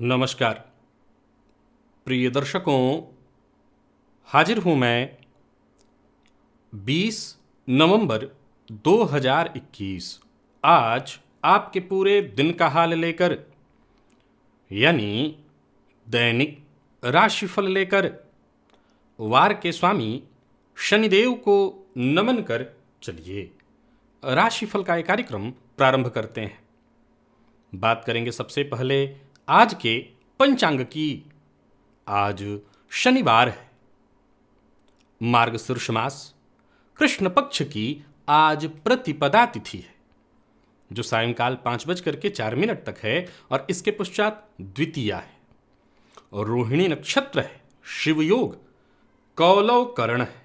नमस्कार प्रिय दर्शकों, हाजिर हूं मैं 20 नवंबर 2021 आज आपके पूरे दिन का हाल लेकर, यानी दैनिक राशिफल लेकर वार के स्वामी शनिदेव को नमन कर चलिए राशिफल का एक कार्यक्रम प्रारंभ करते हैं। बात करेंगे सबसे पहले आज के पंचांग की। आज शनिवार है, मार्गशीर्ष मास कृष्ण पक्ष की आज प्रतिपदा तिथि है जो सायंकाल 5:04 तक है और इसके पश्चात द्वितीया है। और रोहिणी नक्षत्र है, शिव योग, कौलव करण है।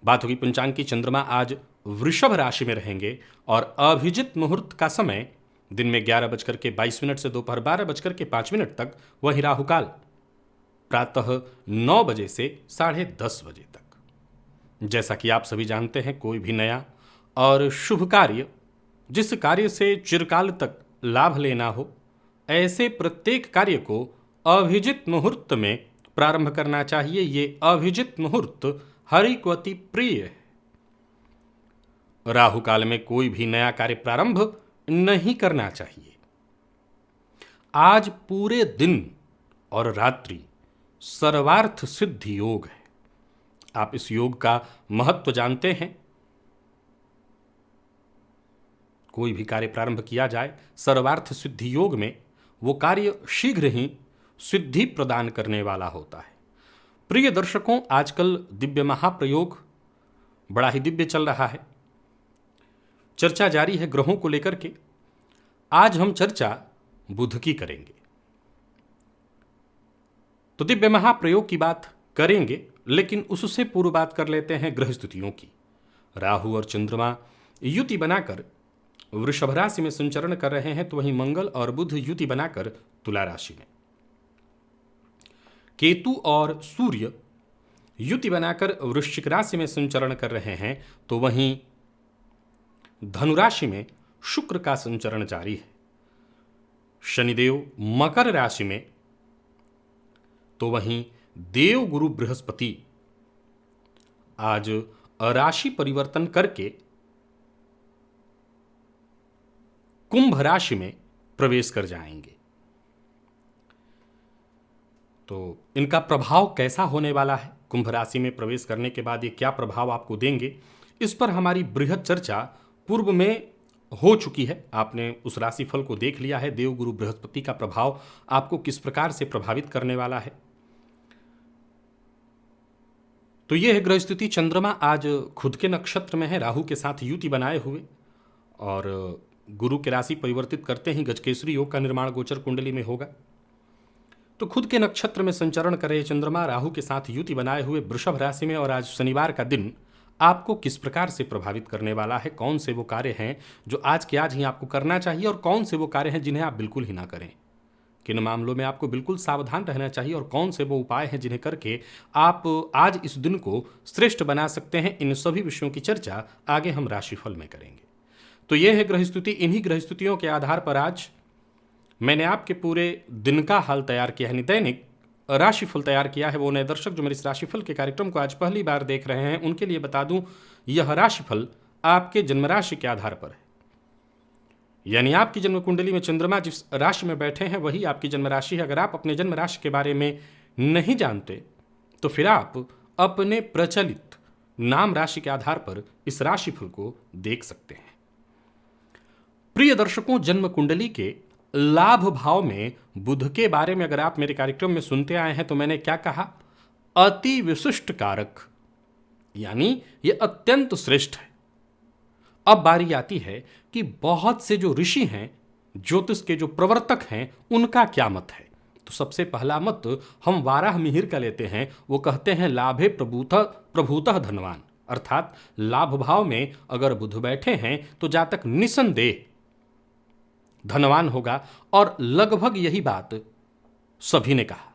बात होगी पंचांग की। चंद्रमा आज वृषभ राशि में रहेंगे और अभिजित मुहूर्त का समय दिन में 11:22 से दोपहर 12:05 तक, वही राहुकाल प्रातः 9 बजे से 10:30 बजे तक। जैसा कि आप सभी जानते हैं, कोई भी नया और शुभ कार्य, जिस कार्य से चिरकाल तक लाभ लेना हो, ऐसे प्रत्येक कार्य को अभिजित मुहूर्त में प्रारंभ करना चाहिए। ये अभिजित मुहूर्त हरि को अति प्रिय है। राहु काल में कोई भी नया कार्य प्रारंभ नहीं करना चाहिए। आज पूरे दिन और रात्रि सर्वार्थ सिद्धि योग है। आप इस योग का महत्व जानते हैं। कोई भी कार्य प्रारंभ किया जाए सर्वार्थ सिद्धि योग में, वो कार्य शीघ्र ही सिद्धि प्रदान करने वाला होता है। प्रिय दर्शकों, आजकल दिव्य महाप्रयोग बड़ा ही दिव्य चल रहा है। चर्चा जारी है ग्रहों को लेकर के। आज हम चर्चा बुध की करेंगे। तो दिव्य महाप्रयोग की बात करेंगे, लेकिन उससे पूर्व बात कर लेते हैं ग्रह स्थितियों की। राहु और चंद्रमा युति बनाकर वृषभ राशि में संचरण कर रहे हैं, तो वहीं मंगल और बुध युति बनाकर तुला राशि में। केतु और सूर्य युति बनाकर वृश्चिक राशि में संचरण कर रहे हैं, तो वहीं धनुराशि में शुक्र का संचरण जारी है। शनिदेव मकर राशि में, तो वहीं देव गुरु बृहस्पति आज राशि परिवर्तन करके कुंभ राशि में प्रवेश कर जाएंगे। तो इनका प्रभाव कैसा होने वाला है, कुंभ राशि में प्रवेश करने के बाद ये क्या प्रभाव आपको देंगे, इस पर हमारी बृहद चर्चा पूर्व में हो चुकी है। आपने उस राशिफल को देख लिया है। देवगुरु बृहस्पति का प्रभाव आपको किस प्रकार से प्रभावित करने वाला है। तो यह है ग्रह स्थिति। चंद्रमा आज खुद के नक्षत्र में है, राहु के साथ युति बनाए हुए, और गुरु के राशि परिवर्तित करते ही गजकेसरी योग का निर्माण गोचर कुंडली में होगा। तो खुद के नक्षत्र में संचरण कर रहे चंद्रमा राहु के साथ युति बनाए हुए वृषभ राशि में, और आज शनिवार का दिन आपको किस प्रकार से प्रभावित करने वाला है, कौन से वो कार्य हैं जो आज के आज ही आपको करना चाहिए, और कौन से वो कार्य हैं जिन्हें आप बिल्कुल ही ना करें, किन मामलों में आपको बिल्कुल सावधान रहना चाहिए, और कौन से वो उपाय हैं जिन्हें करके आप आज इस दिन को श्रेष्ठ बना सकते हैं। इन सभी विषयों की चर्चा आगे हम राशिफल में करेंगे। तो यह है ग्रह स्थिति। इन्हीं ग्रह स्थितियों के आधार पर आज मैंने आपके पूरे दिन का हाल तैयार किया है, दैनिक राशिफल तैयार किया है। वो नए दर्शक जो मेरे इस राशिफल के कार्यक्रम को आज पहली बार देख रहे हैं, उनके लिए बता दूं, यह राशिफल आपके जन्म राशि के आधार पर है। यानी आपकी जन्म कुंडली में चंद्रमा जिस राशि में बैठे हैं वही आपकी जन्म राशि है। अगर आप अपने जन्म राशि के बारे में नहीं जानते तो फिर आप अपने प्रचलित नाम राशि के आधार पर इस राशिफल को देख सकते हैं। प्रिय दर्शकों, जन्म कुंडली के लाभ भाव में बुध के बारे में अगर आप मेरे कार्यक्रम में सुनते आए हैं तो मैंने क्या कहा, अति विशिष्ट कारक, यानी यह अत्यंत श्रेष्ठ है। अब बारी आती है कि बहुत से जो ऋषि हैं, ज्योतिष के जो प्रवर्तक हैं, उनका क्या मत है। तो सबसे पहला मत हम वाराह मिहिर का लेते हैं। वो कहते हैं लाभे प्रभूतः धनवान, अर्थात लाभ भाव में अगर बुध बैठे हैं तो जातक निसंदेह धनवान होगा, और लगभग यही बात सभी ने कहा।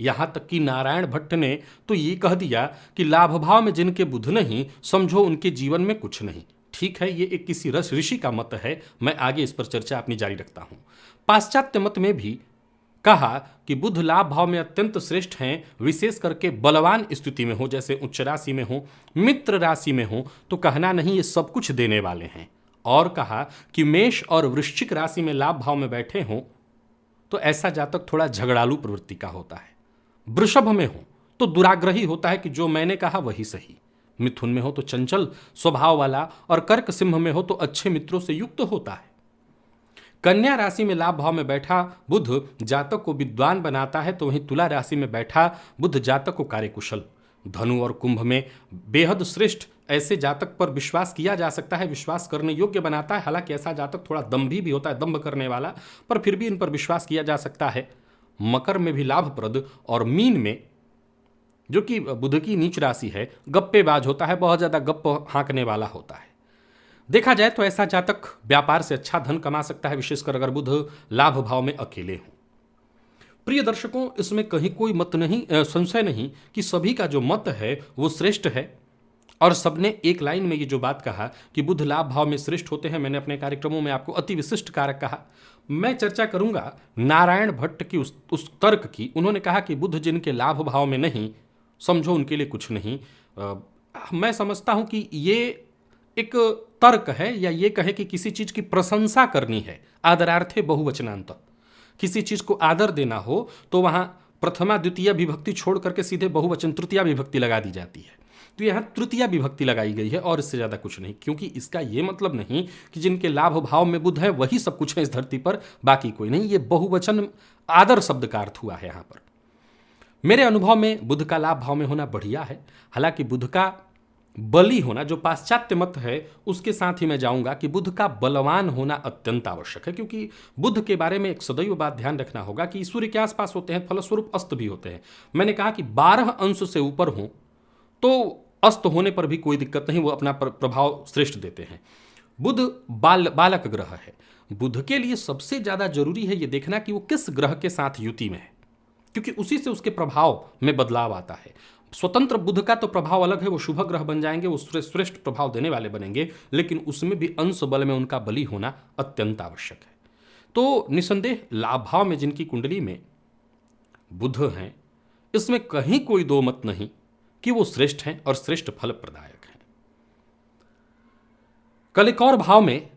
यहां तक कि नारायण भट्ट ने तो ये कह दिया कि लाभ भाव में जिनके बुध नहीं, समझो उनके जीवन में कुछ नहीं। ठीक है, ये एक किसी ऋषि का मत है, मैं आगे इस पर चर्चा अपनी जारी रखता हूं। पाश्चात्य मत में भी कहा कि बुध लाभ भाव में अत्यंत श्रेष्ठ हैं, विशेष करके बलवान स्थिति में हो, जैसे उच्च राशि में हो, मित्र राशि में हो, तो कहना नहीं, ये सब कुछ देने वाले हैं। और कहा कि मेष और वृश्चिक राशि में लाभ भाव में बैठे हों तो ऐसा जातक थोड़ा झगड़ालू प्रवृत्ति का होता है। वृषभ में हो तो दुराग्रही होता है कि जो मैंने कहा वही सही। मिथुन में हो तो चंचल स्वभाव वाला, और कर्क सिंह में हो तो अच्छे मित्रों से युक्त होता है। कन्या राशि में लाभ भाव में बैठा बुध जातक को विद्वान बनाता है, तो वहीं तुला राशि में बैठा बुध जातक को कार्यकुशल। धनु और कुंभ में बेहद श्रेष्ठ ऐसे जातक पर विश्वास किया जा सकता है, विश्वास करने योग्य बनाता है। हालांकि ऐसा जातक थोड़ा दंभी भी होता है, दंभ करने वाला, पर फिर भी इन पर विश्वास किया जा सकता है। मकर में भी लाभप्रद, और मीन में जो कि बुध की नीच राशि है, गप्पेबाज होता है, बहुत ज्यादा गप्प हाँकने वाला होता है। देखा जाए तो ऐसा जातक व्यापार से अच्छा धन कमा सकता है, विशेषकर अगर बुध लाभ भाव में अकेले हो। प्रिय दर्शकों, इसमें कहीं कोई मत नहीं, संशय नहीं कि सभी का जो मत है वो श्रेष्ठ है, और सबने एक लाइन में ये जो बात कहा कि बुध लाभ भाव में श्रेष्ठ होते हैं, मैंने अपने कार्यक्रमों में आपको अति विशिष्ट कारक कहा। मैं चर्चा करूंगा नारायण भट्ट की उस तर्क की। उन्होंने कहा कि बुध जिनके लाभ भाव में नहीं, समझो उनके लिए कुछ नहीं। मैं समझता हूं कि ये एक तर्क है, या ये कहे कि किसी चीज की प्रशंसा करनी है, आदरार्थे बहुवचनांत, किसी चीज को आदर देना हो तो वहां प्रथमा द्वितीय विभक्ति छोड़ करके सीधे बहुवचन तृतीया विभक्ति लगा दी जाती है। तो यहां तृतीया विभक्ति लगाई गई है, और इससे ज्यादा कुछ नहीं, क्योंकि इसका यह मतलब नहीं कि जिनके लाभ भाव में बुध है वही सब कुछ है इस धरती पर, बाकी कोई नहीं। ये बहुवचन आदर शब्द का अर्थ हुआ है यहां पर। मेरे अनुभव में बुध का लाभ भाव में होना बढ़िया है। हालांकि बुध का बली होना, जो पाश्चात्य मत है, उसके साथ ही मैं जाऊंगा कि बुध का बलवान होना अत्यंत आवश्यक है, क्योंकि बुध के बारे में एक सदैव बात ध्यान रखना होगा कि सूर्य के आसपास होते हैं, फलस्वरूप अस्त भी होते हैं। मैंने कहा कि 12 अंश से ऊपर हो तो अस्त होने पर भी कोई दिक्कत नहीं, वो अपना प्रभाव श्रेष्ठ देते हैं। बुध बालक ग्रह है। बुध के लिए सबसे ज्यादा जरूरी है यह देखना कि वो किस ग्रह के साथ युति में है, क्योंकि उसी से उसके प्रभाव में बदलाव आता है। स्वतंत्र बुध का तो प्रभाव अलग है, वो शुभ ग्रह बन जाएंगे, वो श्रेष्ठ प्रभाव देने वाले बनेंगे, लेकिन उसमें भी अंश बल में उनका बली होना अत्यंत आवश्यक है। तो निसंदेह लाभ भाव में जिनकी कुंडली में बुध हैं, इसमें कहीं कोई दो मत नहीं कि वो श्रेष्ठ हैं और श्रेष्ठ फल प्रदायक हैं। कल एक और भाव में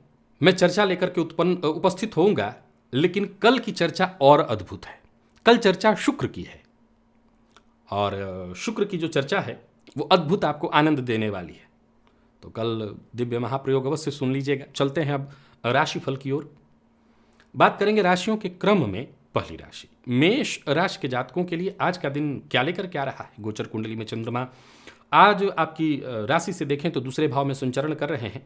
मैं चर्चा लेकर के उपस्थित होऊंगा, लेकिन कल की चर्चा और अद्भुत है। कल चर्चा शुक्र की है, और शुक्र की जो चर्चा है वो अद्भुत आपको आनंद देने वाली है। तो कल दिव्य महाप्रयोग अवश्य सुन लीजिएगा। चलते हैं अब राशिफल की ओर। बात करेंगे राशियों के क्रम में। पहली राशि मेष राशि के जातकों के लिए आज का दिन क्या लेकर क्या रहा है। गोचर कुंडली में चंद्रमा आज आपकी राशि से देखें तो दूसरे भाव में संचरण कर रहे हैं,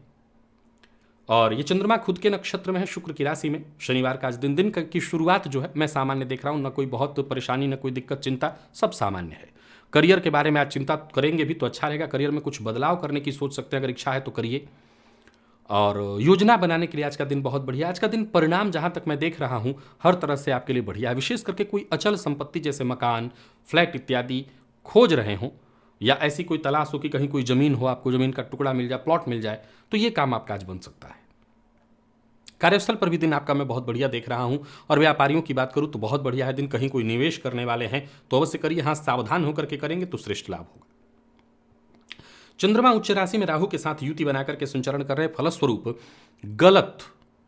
और ये चंद्रमा खुद के नक्षत्र में है, शुक्र की राशि में। शनिवार का आज दिन की शुरुआत जो है मैं सामान्य देख रहा हूं, न कोई बहुत परेशानी, न कोई दिक्कत, चिंता, सब सामान्य है। करियर के बारे में आज चिंता करेंगे भी तो अच्छा रहेगा। करियर में कुछ बदलाव करने की सोच सकते हैं, अगर इच्छा है तो करिए, और योजना बनाने के लिए आज का दिन बहुत बढ़िया। आज का दिन परिणाम जहां तक मैं देख रहा हूं हर तरह से आपके लिए बढ़िया है। विशेष करके कोई अचल संपत्ति जैसे मकान, फ्लैट इत्यादि खोज रहे हों, या ऐसी कोई तलाश हो कि कहीं कोई जमीन हो, आपको जमीन का टुकड़ा मिल जाए, प्लॉट मिल जाए, तो ये काम आपका आज बन सकता है। कार्यस्थल पर भी दिन आपका मैं बहुत बढ़िया देख रहा हूं, और व्यापारियों की बात करूं तो बहुत बढ़िया है दिन। कहीं कोई निवेश करने वाले हैं तो अवश्य करिए, हाँ सावधान होकर के करेंगे तो श्रेष्ठ लाभ होगा। चंद्रमा उच्च राशि में राहु के साथ युति बनाकर के संचरण कर रहे, फलस्वरूप गलत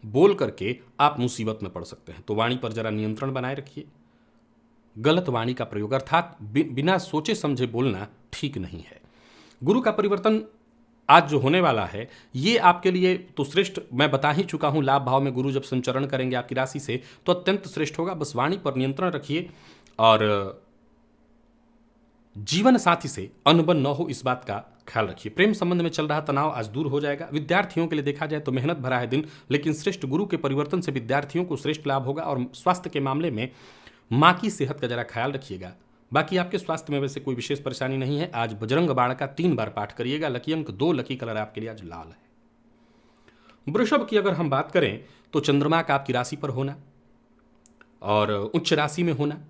बोल करके आप मुसीबत में पड़ सकते हैं। तो वाणी पर जरा नियंत्रण बनाए रखिए। गलत वाणी का प्रयोग अर्थात बिना सोचे समझे बोलना ठीक नहीं है। गुरु का परिवर्तन आज जो होने वाला है ये आपके लिए तो श्रेष्ठ मैं बता ही चुका हूं। लाभ भाव में गुरु जब संचरण करेंगे आपकी राशि से तो अत्यंत श्रेष्ठ होगा। बस वाणी पर नियंत्रण रखिए, और जीवन साथी से अनबन न हो इस बात का ख्याल रखिए। प्रेम संबंध में चल रहा तनाव आज दूर हो जाएगा। विद्यार्थियों के लिए देखा जाए तो मेहनत भरा है दिन, लेकिन श्रेष्ठ गुरु के परिवर्तन से विद्यार्थियों को श्रेष्ठ लाभ होगा। और स्वास्थ्य के मामले में माँ की सेहत का जरा ख्याल रखिएगा। बाकी आपके स्वास्थ्य में वैसे कोई विशेष परेशानी नहीं है। आज बजरंग बाण का 3 बार पाठ करिएगा। लकी अंक 2, लकी कलर आपके लिए आज लाल है। वृषभ की अगर हम बात करें तो चंद्रमा का आपकी राशि पर होना और उच्च राशि में होना,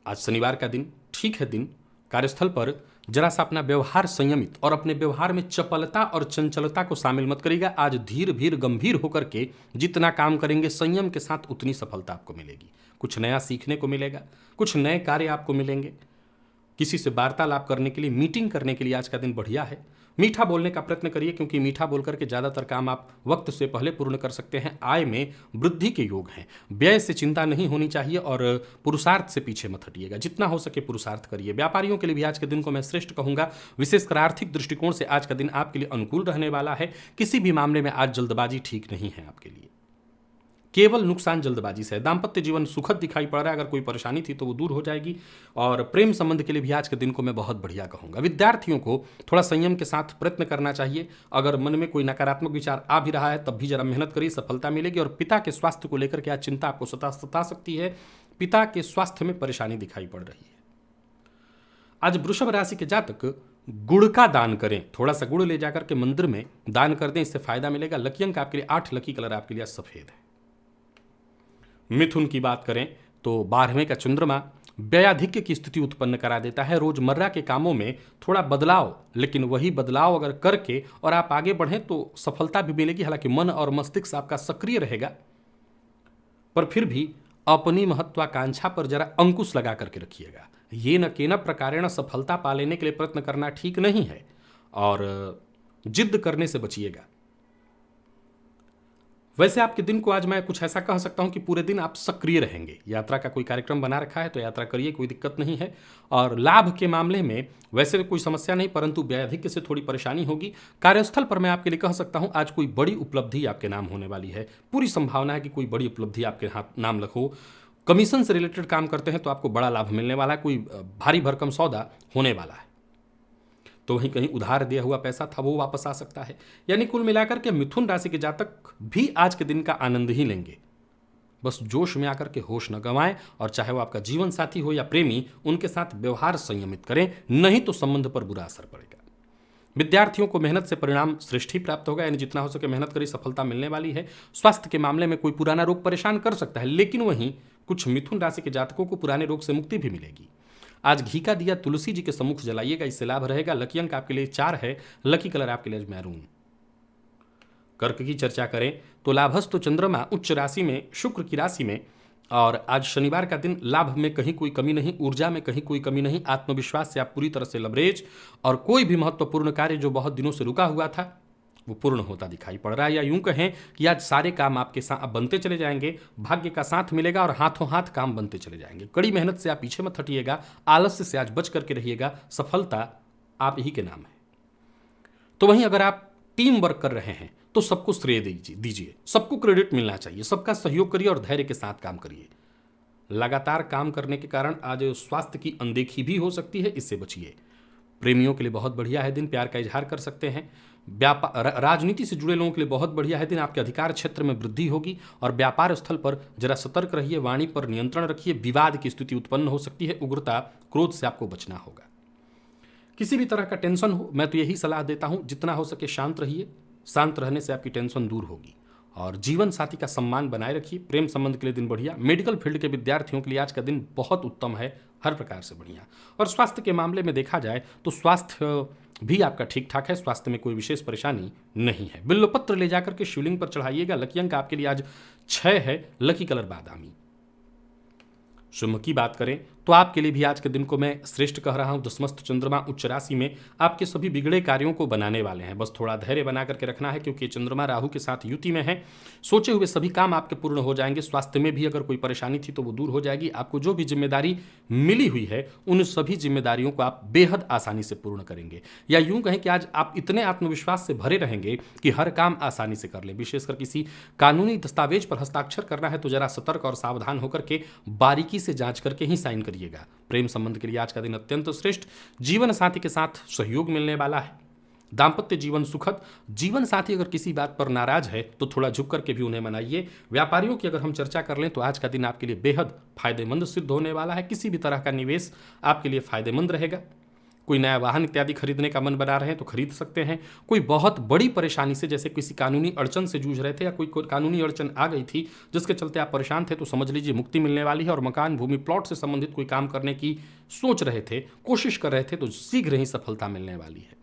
आज शनिवार का दिन ठीक है। दिन कार्यस्थल पर जरा सा अपना व्यवहार संयमित और अपने व्यवहार में चपलता और चंचलता को शामिल मत करिएगा। आज धीर भीर गंभीर होकर के जितना काम करेंगे संयम के साथ उतनी सफलता आपको मिलेगी। कुछ नया सीखने को मिलेगा, कुछ नए कार्य आपको मिलेंगे। किसी से वार्तालाप करने के लिए, मीटिंग करने के लिए आज का दिन बढ़िया है। मीठा बोलने का प्रयत्न करिए, क्योंकि मीठा बोलकर के ज़्यादातर काम आप वक्त से पहले पूर्ण कर सकते हैं। आय में वृद्धि के योग हैं, व्यय से चिंता नहीं होनी चाहिए और पुरुषार्थ से पीछे मत हटिएगा। जितना हो सके पुरुषार्थ करिए। व्यापारियों के लिए भी आज के दिन को मैं श्रेष्ठ कहूँगा। विशेषकर आर्थिक दृष्टिकोण से आज का दिन आपके लिए अनुकूल रहने वाला है। किसी भी मामले में आज जल्दबाजी ठीक नहीं है आपके लिए, केवल नुकसान जल्दबाजी से है। दाम्पत्य जीवन सुखद दिखाई पड़ रहा है, अगर कोई परेशानी थी तो वो दूर हो जाएगी। और प्रेम संबंध के लिए भी आज के दिन को मैं बहुत बढ़िया कहूँगा। विद्यार्थियों को थोड़ा संयम के साथ प्रयत्न करना चाहिए। अगर मन में कोई नकारात्मक विचार आ भी रहा है तब भी जरा मेहनत करिए, सफलता मिलेगी। और पिता के स्वास्थ्य को लेकर के आज चिंता आपको सता सकती है। पिता के स्वास्थ्य में परेशानी दिखाई पड़ रही है। आज वृषभ राशि के जातक गुड़ का दान करें, थोड़ा सा गुड़ ले जाकर के मंदिर में दान कर दें, इससे फायदा मिलेगा। लकी अंक आपके लिए 8, लकी कलर आपके लिए सफेद है। मिथुन की बात करें तो 12वें का चंद्रमा व्ययाधिक्य की स्थिति उत्पन्न करा देता है। रोजमर्रा के कामों में थोड़ा बदलाव, लेकिन वही बदलाव अगर करके और आप आगे बढ़ें तो सफलता भी मिलेगी। हालांकि मन और मस्तिष्क आपका सक्रिय रहेगा, पर फिर भी अपनी महत्वाकांक्षा पर जरा अंकुश लगा करके रखिएगा। ये न केन प्रकारेण सफलता पा लेने के लिए प्रयत्न करना ठीक नहीं है और जिद करने से बचिएगा। वैसे आपके दिन को आज मैं कुछ ऐसा कह सकता हूं कि पूरे दिन आप सक्रिय रहेंगे। यात्रा का कोई कार्यक्रम बना रखा है तो यात्रा करिए, कोई दिक्कत नहीं है। और लाभ के मामले में वैसे कोई समस्या नहीं, परंतु व्ययाधिक्य से थोड़ी परेशानी होगी। कार्यस्थल पर मैं आपके लिए कह सकता हूं आज कोई बड़ी उपलब्धि आपके नाम होने वाली है। पूरी संभावना है कि कोई बड़ी उपलब्धि आपके हाथ नाम हो। कमीशन से रिलेटेड काम करते हैं तो आपको बड़ा लाभ मिलने वाला है। कोई भारी भरकम सौदा होने वाला है, तो वहीं कहीं उधार दिया हुआ पैसा था वो वापस आ सकता है। यानी कुल मिलाकर के मिथुन राशि के जातक भी आज के दिन का आनंद ही लेंगे। बस जोश में आकर के होश न गंवाएं, और चाहे वो आपका जीवन साथी हो या प्रेमी, उनके साथ व्यवहार संयमित करें, नहीं तो संबंध पर बुरा असर पड़ेगा। विद्यार्थियों को मेहनत से परिणाम श्रेष्ठ ही प्राप्त होगा, यानी जितना हो सके मेहनत करी, सफलता मिलने वाली है। स्वास्थ्य के मामले में कोई पुराना रोग परेशान कर सकता है, लेकिन वहीं कुछ मिथुन राशि के जातकों को पुराने रोग से मुक्ति भी मिलेगी। आज घी का दिया तुलसी जी के सम्मुख जलाइएगा, इससे लाभ रहेगा। लकी अंक आपके लिए 4 है, लकी कलर आपके लिए मैरून। कर्क की चर्चा करें तो लाभस्थ चंद्रमा उच्च राशि में, शुक्र की राशि में, और आज शनिवार का दिन लाभ में कहीं कोई कमी नहीं, ऊर्जा में कहीं कोई कमी नहीं। आत्मविश्वास से आप पूरी तरह से लबरेज, और कोई भी महत्वपूर्ण कार्य जो बहुत दिनों से रुका हुआ था वो पूर्ण होता दिखाई पड़ रहा है। या यूं कहें कि आज सारे काम आपके साथ बनते चले जाएंगे, भाग्य का साथ मिलेगा और हाथों हाथ काम बनते चले जाएंगे। कड़ी मेहनत से आप पीछे मत हटिएगा, आलस्य से आज बच करके रहिएगा। सफलता आप ही के नाम है। तो वहीं अगर आप टीम वर्क कर रहे हैं तो सबको श्रेय दीजिए, सबको क्रेडिट मिलना चाहिए, सबका सहयोग करिए और धैर्य के साथ काम करिए। लगातार काम करने के कारण आज स्वास्थ्य की अनदेखी भी हो सकती है, इससे बचिए। प्रेमियों के लिए बहुत बढ़िया है दिन, प्यार का इजहार कर सकते हैं। राजनीति से जुड़े लोगों के लिए बहुत बढ़िया है दिन, आपके अधिकार क्षेत्र में वृद्धि होगी। और व्यापार स्थल पर जरा सतर्क रहिए, वाणी पर नियंत्रण रखिए। विवाद की स्थिति उत्पन्न हो सकती है, उग्रता क्रोध से आपको बचना होगा। किसी भी तरह का टेंशन हो, मैं तो यही सलाह देता हूं, जितना हो सके शांत रहिए। शांत रहने से आपकी टेंशन दूर होगी। और जीवन साथी का सम्मान बनाए रखिए। प्रेम संबंध के लिए दिन बढ़िया। मेडिकल फील्ड के विद्यार्थियों के लिए आज का दिन बहुत उत्तम है, हर प्रकार से बढ़िया। और स्वास्थ्य के मामले में देखा जाए तो स्वास्थ्य भी आपका ठीक ठाक है, स्वास्थ्य में कोई विशेष परेशानी नहीं है। बिल्वपत्र ले जाकर के शिवलिंग पर चढ़ाइएगा। लकी अंक आपके लिए आज 6 है, लकी कलर बादामी। शुभ की बात करें तो आपके लिए भी आज के दिन को मैं श्रेष्ठ कह रहा हूं। दशमस्थ चंद्रमा उच्च राशि में आपके सभी बिगड़े कार्यों को बनाने वाले हैं। बस थोड़ा धैर्य बना करके रखना है, क्योंकि चंद्रमा राहु के साथ युति में है। सोचे हुए सभी काम आपके पूर्ण हो जाएंगे। स्वास्थ्य में भी अगर कोई परेशानी थी तो वो दूर हो जाएगी। आपको जो भी जिम्मेदारी मिली हुई है उन सभी जिम्मेदारियों को आप बेहद आसानी से पूर्ण करेंगे। या यूं कहें कि आज आप इतने आत्मविश्वास से भरे रहेंगे कि हर काम आसानी से कर लें। विशेषकर किसी कानूनी दस्तावेज पर हस्ताक्षर करना है तो जरा सतर्क और सावधान होकर के बारीकी से जांच करके ही साइन करिएगा। प्रेम संबंध के लिए आज का दिन अत्यंत श्रेष्ठ। जीवन साथी के साथ सहयोग मिलने वाला है। दाम्पत्य जीवन सुखद। जीवन साथी अगर किसी बात पर नाराज है तो थोड़ा झुक करके भी उन्हें मनाइए। व्यापारियों की अगर हम चर्चा कर लें तो आज का दिन आपके लिए बेहद फायदेमंद सिद्ध होने वाला है। किसी भी तरह का निवेश आपके लिए फायदेमंद रहेगा। कोई नया वाहन इत्यादि खरीदने का मन बना रहे हैं तो खरीद सकते हैं। कोई बहुत बड़ी परेशानी से, जैसे किसी कानूनी अड़चन से जूझ रहे थे या कोई कानूनी अड़चन आ गई थी जिसके चलते आप परेशान थे, तो समझ लीजिए मुक्ति मिलने वाली है। और मकान, भूमि, प्लॉट से संबंधित कोई काम करने की सोच रहे थे, कोशिश कर रहे थे, तो शीघ्र ही सफलता मिलने वाली है।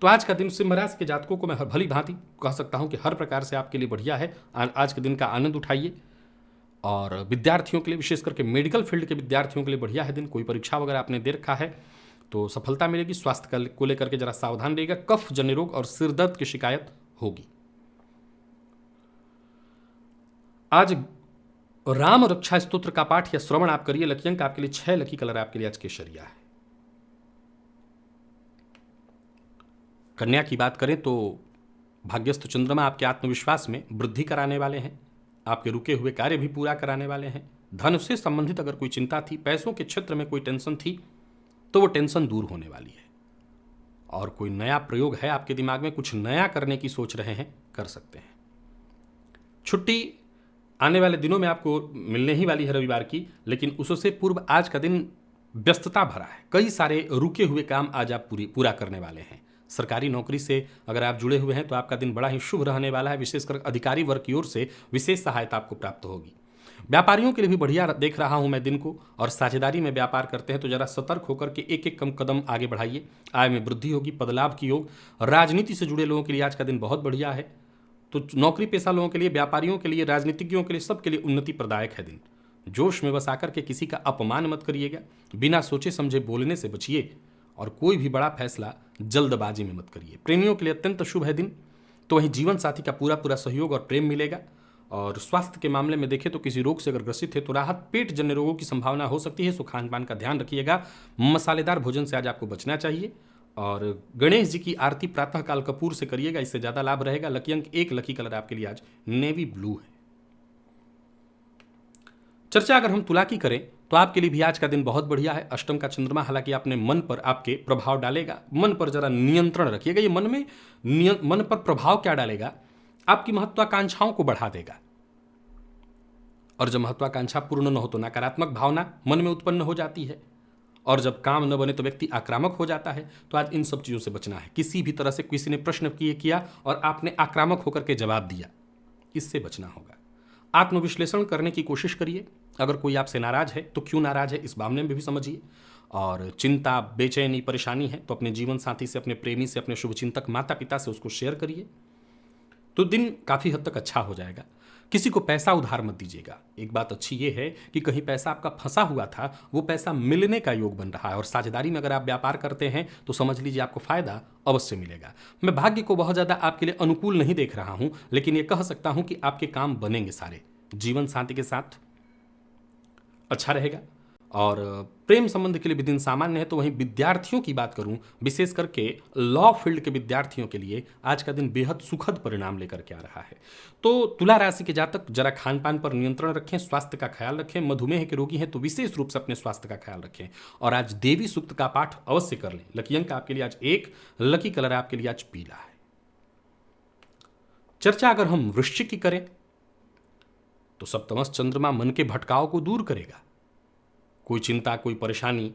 तो आज का दिन सिंह राशि के जातकों को मैं भली भांति कह सकता हूं कि हर प्रकार से आपके लिए बढ़िया है। आज के दिन का आनंद उठाइए। और विद्यार्थियों के लिए, विशेष करके मेडिकल फील्ड के विद्यार्थियों के लिए बढ़िया है दिन। कोई परीक्षा वगैरह आपने दे रखा है तो सफलता मिलेगी। स्वास्थ्य को लेकर के जरा सावधान रहिएगा, कफ जन्य रोग और सिर दर्द की शिकायत होगी। आज राम रक्षा स्तोत्र का पाठ या श्रवण आप करिए। लकी अंक आपके लिए 6, लकी कलर आपके लिए आज केसरिया है। कन्या की बात करें तो भाग्यस्थ चंद्रमा आपके आत्मविश्वास में वृद्धि कराने वाले हैं। आपके रुके हुए कार्य भी पूरा कराने वाले हैं। धन से संबंधित अगर कोई चिंता थी, पैसों के क्षेत्र में कोई टेंशन थी, तो वो टेंशन दूर होने वाली है। और कोई नया प्रयोग है आपके दिमाग में, कुछ नया करने की सोच रहे हैं, कर सकते हैं। छुट्टी आने वाले दिनों में आपको मिलने ही वाली है रविवार की, लेकिन उससे पूर्व आज का दिन व्यस्तता भरा है। कई सारे रुके हुए काम आज आप पूरा करने वाले हैं। सरकारी नौकरी से अगर आप जुड़े हुए हैं तो आपका दिन बड़ा ही शुभ रहने वाला है। विशेषकर अधिकारी वर्ग की ओर से विशेष सहायता आपको प्राप्त होगी। व्यापारियों के लिए भी बढ़िया देख रहा हूं मैं दिन को। और साझेदारी में व्यापार करते हैं तो जरा सतर्क होकर के एक एक कम कदम आगे बढ़ाइए। आय में वृद्धि होगी, पदलाभ की योग। राजनीति से जुड़े लोगों के लिए आज का दिन बहुत बढ़िया है। तो नौकरी पेशा लोगों के लिए, व्यापारियों के लिए, राजनीतिज्ञों के लिए, सबके लिए उन्नति प्रदायक है दिन। जोश में बस आकर के किसी का अपमान मत करिएगा। बिना सोचे समझे बोलने से बचिए और कोई भी बड़ा फैसला जल्दबाजी में मत करिए। प्रेमियों के लिए अत्यंत शुभ है दिन। तो वहीं जीवन साथी का पूरा सहयोग और प्रेम मिलेगा। और स्वास्थ्य के मामले में देखें तो किसी रोग से अगर ग्रसित है तो राहत, पेट जन्य रोगों की संभावना हो सकती है। सो खान पान का ध्यान रखिएगा। मसालेदार भोजन से आज आपको बचना चाहिए। और गणेश जी की आरती प्रातःकाल कपूर से करिएगा, इससे ज्यादा लाभ रहेगा। लकी अंक 1, लकी कलर आपके लिए आज नेवी ब्लू है। चर्चा अगर हम तुला की करें तो आपके लिए भी आज का दिन बहुत बढ़िया है। अष्टम का चंद्रमा हालांकि अपने मन पर आपके प्रभाव डालेगा। मन पर जरा नियंत्रण रखिएगा। ये मन पर प्रभाव क्या डालेगा, आपकी महत्वाकांक्षाओं को बढ़ा देगा। और जब महत्वाकांक्षा पूर्ण न हो तो नकारात्मक भावना मन में उत्पन्न हो जाती है। और जब काम न बने तो व्यक्ति आक्रामक हो जाता है। तो आज इन सब चीजों से बचना है। किसी भी तरह से किसी ने प्रश्न किया और आपने आक्रामक होकर के जवाब दिया, इससे बचना होगा। आत्मविश्लेषण करने की कोशिश करिए। अगर कोई आपसे नाराज है तो क्यों नाराज है, इस मामले में भी समझिए। और चिंता, बेचैनी, परेशानी है तो अपने जीवन साथी से, अपने प्रेमी से, अपने शुभचिंतक माता पिता से उसको शेयर करिए, तो दिन काफी हद तक अच्छा हो जाएगा। किसी को पैसा उधार मत दीजिएगा। एक बात अच्छी ये है कि कहीं पैसा आपका फंसा हुआ था, वो पैसा मिलने का योग बन रहा है। और साझेदारी में अगर आप व्यापार करते हैं तो समझ लीजिए आपको फायदा अवश्य मिलेगा। मैं भाग्य को बहुत ज्यादा आपके लिए अनुकूल नहीं देख रहा हूं, लेकिन ये कह सकता हूं कि आपके काम बनेंगे सारे। जीवन साथी के साथ अच्छा रहेगा। और प्रेम संबंध के लिए भी दिन सामान्य है। तो वहीं विद्यार्थियों की बात करूं, विशेष करके लॉ फील्ड के विद्यार्थियों के लिए आज का दिन बेहद सुखद परिणाम लेकर के आ रहा है। तो तुला राशि के जातक जरा खान पान पर नियंत्रण रखें, स्वास्थ्य का ख्याल रखें। मधुमेह के रोगी हैं तो विशेष रूप से अपने स्वास्थ्य का ख्याल रखें। और आज देवी सूक्त का पाठ अवश्य कर लें। लकी अंक आपके लिए आज 1, लकी कलर आपके लिए आज पीला है। चर्चा अगर हम वृश्चिक की करें तो सप्तमस्थ चंद्रमा मन के भटकाव को दूर करेगा। कोई चिंता, कोई परेशानी,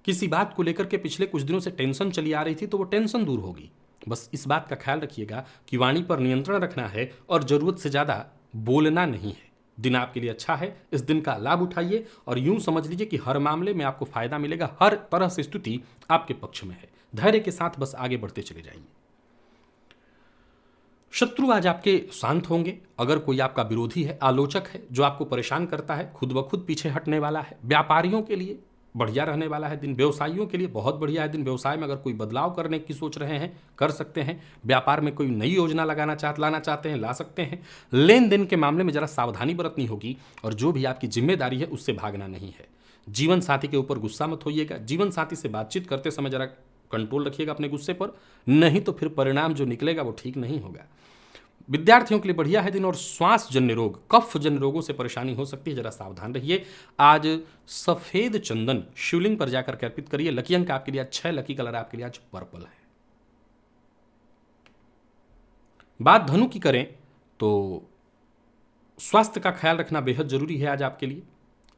किसी बात को लेकर के पिछले कुछ दिनों से टेंशन चली आ रही थी तो वो टेंशन दूर होगी। बस इस बात का ख्याल रखिएगा कि वाणी पर नियंत्रण रखना है और जरूरत से ज्यादा बोलना नहीं है। दिन आपके लिए अच्छा है, इस दिन का लाभ उठाइए। और यूं समझ लीजिए कि हर मामले में आपको फायदा मिलेगा। हर तरह से स्थिति आपके पक्ष में है। धैर्य के साथ बस आगे बढ़ते चले जाइए। शत्रु आज आपके शांत होंगे। अगर कोई आपका विरोधी है, आलोचक है, जो आपको परेशान करता है, खुद ब खुद पीछे हटने वाला है। व्यापारियों के लिए बढ़िया रहने वाला है दिन। व्यवसायियों के लिए बहुत बढ़िया है दिन। व्यवसाय में अगर कोई बदलाव करने की सोच रहे हैं, कर सकते हैं। व्यापार में कोई नई योजना लाना चाहते हैं, ला सकते हैं। लेन देन के मामले में जरा सावधानी बरतनी होगी। और जो भी आपकी जिम्मेदारी है उससे भागना नहीं है। जीवन साथी के ऊपर गुस्सा मत होइएगा। जीवन साथी से बातचीत करते समय जरा कंट्रोल रखिएगा अपने गुस्से पर, नहीं तो फिर परिणाम जो निकलेगा वो ठीक नहीं होगा। विद्यार्थियों के लिए बढ़िया है दिन। और श्वास जन्य रोग, कफ जन्य रोगों से परेशानी हो सकती है, जरा सावधान रहिए। आज सफेद चंदन शिवलिंग पर जाकर के अर्पित करिए। लकी अंक आपके लिए 6, लकी कलर आपके लिए आज पर्पल है। बात धनु की करें तो स्वास्थ्य का ख्याल रखना बेहद जरूरी है आज आपके लिए।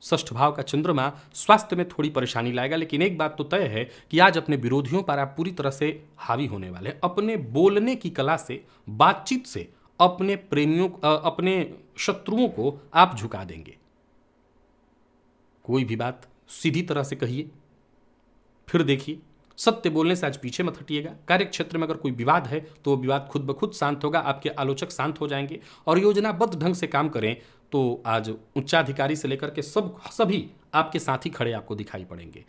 षष्ठ भाव का चंद्रमा स्वास्थ्य में थोड़ी परेशानी लाएगा, लेकिन एक बात तो तय है कि आज अपने विरोधियों पर आप पूरी तरह से हावी होने वाले हैं। अपने बोलने की कला से, बातचीत से अपने प्रेमियों, अपने शत्रुओं को आप झुका देंगे। कोई भी बात सीधी तरह से कहिए, फिर देखिए, सत्य बोलने से आज पीछे मत हटिएगा। कार्य क्षेत्र में अगर कोई विवाद है तो वो विवाद खुद ब खुद शांत होगा, आपके आलोचक शांत हो जाएंगे। और योजनाबद्ध ढंग से काम करें तो आज उच्चाधिकारी से लेकर के सभी आपके साथी खड़े आपको दिखाई पड़ेंगे।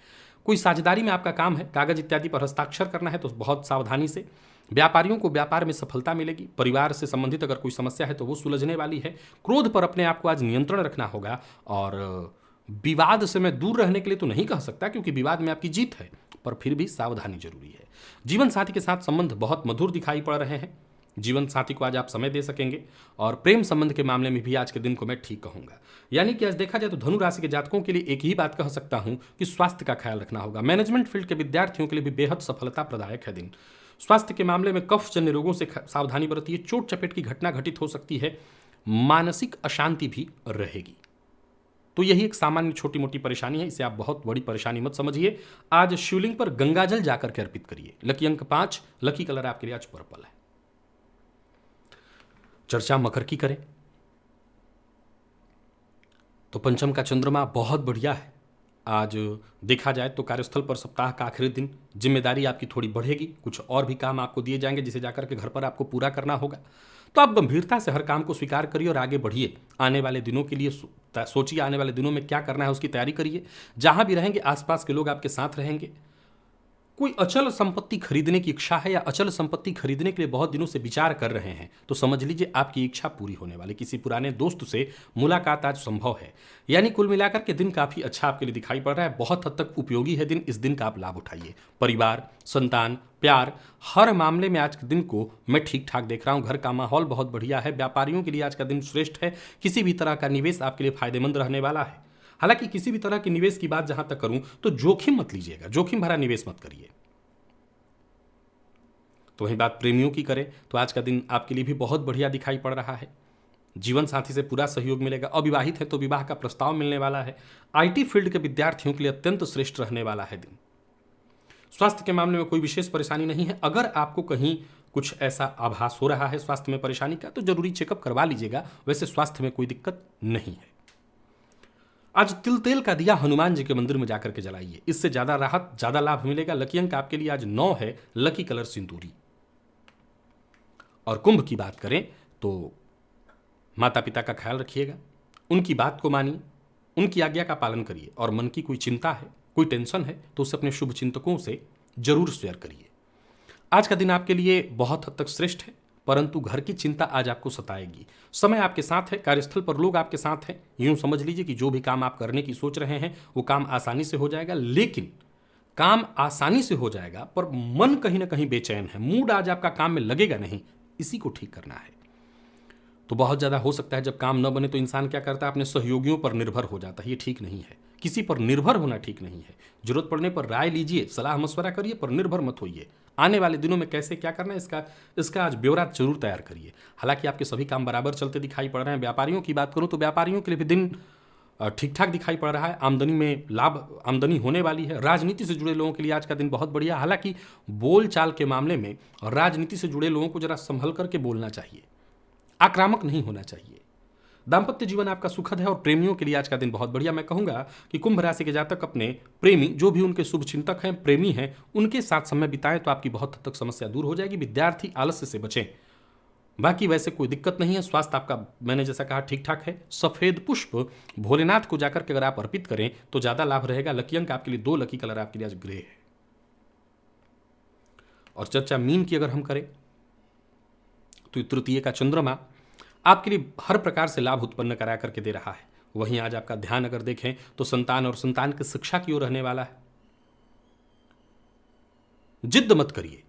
कोई साझेदारी में आपका काम है, कागज इत्यादि पर हस्ताक्षर करना है तो बहुत सावधानी से। व्यापारियों को व्यापार में सफलता मिलेगी। परिवार से संबंधित अगर कोई समस्या है तो वो सुलझने वाली है। क्रोध पर अपने आप को आज नियंत्रण रखना होगा। और विवाद से मैं दूर रहने के लिए तो नहीं कह सकता, क्योंकि विवाद में आपकी जीत है, पर फिर भी सावधानी जरूरी है। जीवन साथी के साथ संबंध बहुत मधुर दिखाई पड़ रहे हैं। जीवन साथी को आज आप समय दे सकेंगे। और प्रेम संबंध के मामले में भी आज के दिन को मैं ठीक कहूंगा। यानी कि आज देखा जाए तो धनु राशि के जातकों के लिए एक ही बात कह सकता हूं कि स्वास्थ्य का ख्याल रखना होगा। मैनेजमेंट फील्ड के विद्यार्थियों के लिए भी बेहद सफलता प्रदायक है दिन। स्वास्थ्य के मामले में कफजन्य रोगों से सावधानी बरतिए। चोट चपेट की घटना घटित हो सकती है। मानसिक अशांति भी रहेगी। तो यही एक सामान्य छोटी मोटी परेशानी है, इसे आप बहुत बड़ी परेशानी मत समझिए। आज शिवलिंग पर गंगाजल जाकर के अर्पित करिए। लकी अंक 5, लकी कलर आपके लिए आज पर्पल है। चर्चा मकर की करें तो पंचम का चंद्रमा बहुत बढ़िया है। आज देखा जाए तो कार्यस्थल पर सप्ताह का आखिरी दिन जिम्मेदारी आपकी थोड़ी बढ़ेगी। कुछ और भी काम आपको दिए जाएंगे जिसे जाकर के घर पर आपको पूरा करना होगा। तो आप गंभीरता से हर काम को स्वीकार करिए और आगे बढ़िए। आने वाले दिनों के लिए सोचिए, आने वाले दिनों में क्या करना है उसकी तैयारी करिए। जहां भी रहेंगे आसपास के लोग आपके साथ रहेंगे। कोई अचल संपत्ति खरीदने की इच्छा है या अचल संपत्ति खरीदने के लिए बहुत दिनों से विचार कर रहे हैं तो समझ लीजिए आपकी इच्छा पूरी होने वाली। किसी पुराने दोस्त से मुलाकात आज संभव है। यानी कुल मिलाकर के दिन काफी अच्छा आपके लिए दिखाई पड़ रहा है। बहुत हद तक उपयोगी है दिन। इस दिन का आप लाभ उठाइए। परिवार, संतान, प्यार, हर मामले में आज के दिन को मैं ठीक ठाक देख रहा हूं। घर का माहौल बहुत बढ़िया है। व्यापारियों के लिए आज का दिन श्रेष्ठ है। किसी भी तरह का निवेश आपके लिए फायदेमंद रहने वाला है। हालांकि किसी भी तरह के निवेश की बात जहां तक करूं तो जोखिम मत लीजिएगा। जोखिम भरा निवेश मत करिए। तो वहीं बात प्रेमियों की करें तो आज का दिन आपके लिए भी बहुत बढ़िया दिखाई पड़ रहा है। जीवन साथी से पूरा सहयोग मिलेगा। अविवाहित है तो विवाह का प्रस्ताव मिलने वाला है। आईटी फील्ड के विद्यार्थियों के लिए अत्यंत श्रेष्ठ रहने वाला है दिन। स्वास्थ्य के मामले में कोई विशेष परेशानी नहीं है। अगर आपको कहीं कुछ ऐसा आभास हो रहा है स्वास्थ्य में परेशानी का तो जरूरी चेकअप करवा लीजिएगा। वैसे स्वास्थ्य में कोई दिक्कत नहीं है। आज तिल तेल का दिया हनुमान जी के मंदिर में जाकर के जलाइए। इससे ज्यादा राहत, ज्यादा लाभ मिलेगा। लकी अंक आपके लिए आज 9 है। लकी कलर सिंदूरी। और कुंभ की बात करें तो माता पिता का ख्याल रखिएगा। उनकी बात को मानिए, उनकी आज्ञा का पालन करिए। और मन की कोई चिंता है, कोई टेंशन है तो उसे अपने शुभ चिंतकों से जरूर शेयर करिए। आज का दिन आपके लिए बहुत हद तक श्रेष्ठ है, परंतु घर की चिंता आज आपको सताएगी। समय आपके साथ है, कार्यस्थल पर लोग आपके साथ हैं। यूं समझ लीजिए कि जो भी काम आप करने की सोच रहे हैं वो काम आसानी से हो जाएगा। लेकिन काम आसानी से हो जाएगा पर मन कहीं ना कहीं बेचैन है। मूड आज आपका काम में लगेगा नहीं। इसी को ठीक करना है। तो बहुत ज्यादा हो सकता है जब काम न बने तो इंसान क्या करता है, अपने सहयोगियों पर निर्भर हो जाता है। ये ठीक नहीं है। किसी पर निर्भर होना ठीक नहीं है। जरूरत पड़ने पर राय लीजिए, सलाह मशवरा करिए, पर निर्भर मत होइए। आने वाले दिनों में कैसे क्या करना है इसका आज ब्यौरा जरूर तैयार करिए। हालांकि आपके सभी काम बराबर चलते दिखाई पड़ रहे हैं। व्यापारियों की बात करूं तो व्यापारियों के लिए भी दिन ठीक ठाक दिखाई पड़ रहा है। आमदनी में लाभ, आमदनी होने वाली है। राजनीति से जुड़े लोगों के लिए आज का दिन बहुत बढ़िया। हालांकि बोलचाल के मामले में राजनीति से जुड़े लोगों को जरा संभल करके बोलना चाहिए, आक्रामक नहीं होना चाहिए। दाम्पत्य जीवन आपका सुखद है और प्रेमियों के लिए आज का दिन बहुत बढ़िया। मैं कहूंगा कि कुंभ राशि के जातक अपने प्रेमी, जो भी उनके शुभ चिंतक हैं, प्रेमी हैं, उनके साथ समय बिताएं तो आपकी बहुत हद तक समस्या दूर हो जाएगी। विद्यार्थी आलस्य से बचें। बाकी वैसे कोई दिक्कत नहीं है। स्वास्थ्य आपका मैंने जैसा कहा ठीक ठाक है। सफेद पुष्प भोलेनाथ को जाकर के अगर आप अर्पित करें तो ज्यादा लाभ रहेगा। लकी अंक आपके लिए 2, लकी कलर आपके लिए आज ग्रे है। और चर्चा मीन की अगर हम करें तो तृतीय का चंद्रमा आपके लिए हर प्रकार से लाभ उत्पन्न करा करके दे रहा है। वहीं आज आपका ध्यान अगर देखें तो संतान और संतान की शिक्षा की ओर रहने वाला है। जिद मत करिए।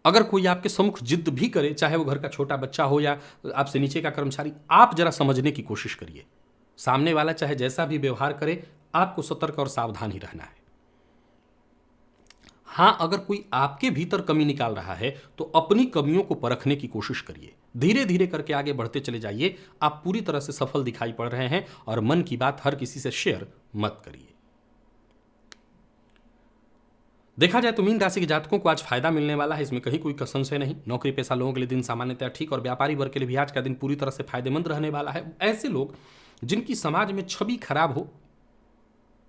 अगर कोई आपके सम्मुख जिद भी करे, चाहे वो घर का छोटा बच्चा हो या आपसे नीचे का कर्मचारी, आप जरा समझने की कोशिश करिए। सामने वाला चाहे जैसा भी व्यवहार करे, आपको सतर्क और सावधान ही रहना है। हाँ, अगर कोई आपके भीतर कमी निकाल रहा है तो अपनी कमियों को परखने की कोशिश करिए। धीरे धीरे करके आगे बढ़ते चले जाइए। आप पूरी तरह से सफल दिखाई पड़ रहे हैं और मन की बात हर किसी से शेयर मत करिए। देखा जाए तो मीन राशि के जातकों को आज फायदा मिलने वाला है, इसमें कहीं कोई संशय नहीं। नौकरी पेशा लोगों के लिए दिन सामान्यतः ठीक और व्यापारी वर्ग के लिए भी आज का दिन पूरी तरह से फायदेमंद रहने वाला है। ऐसे लोग जिनकी समाज में छवि खराब हो,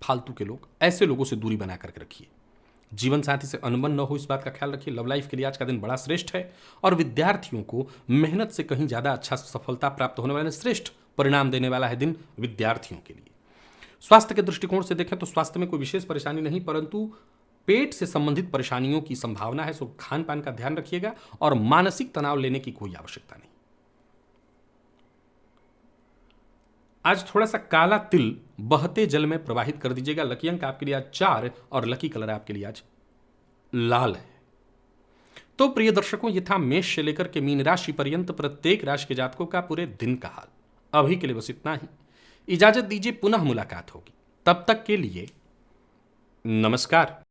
फालतू के लोग, ऐसे लोगों से दूरी बना करके रखिए। जीवन साथी से अनबन न हो, इस बात का ख्याल रखिए। लव लाइफ के लिए आज का दिन बड़ा श्रेष्ठ है और विद्यार्थियों को मेहनत से कहीं ज़्यादा अच्छा सफलता प्राप्त होने वाले श्रेष्ठ परिणाम देने वाला है दिन विद्यार्थियों के लिए। स्वास्थ्य के दृष्टिकोण से देखें तो स्वास्थ्य में कोई विशेष परेशानी नहीं, परंतु पेट से संबंधित परेशानियों की संभावना है, सो खान पान का ध्यान रखिएगा और मानसिक तनाव लेने की कोई आवश्यकता नहीं। आज थोड़ा सा काला तिल बहते जल में प्रवाहित कर दीजिएगा। लकी अंक आपके लिए आज 4 और लकी कलर आपके लिए आज लाल है। तो प्रिय दर्शकों, ये था मेष से लेकर के मीन राशि पर्यंत प्रत्येक राशि के जातकों का पूरे दिन का हाल। अभी के लिए बस इतना ही। इजाजत दीजिए, पुनः मुलाकात होगी। तब तक के लिए नमस्कार।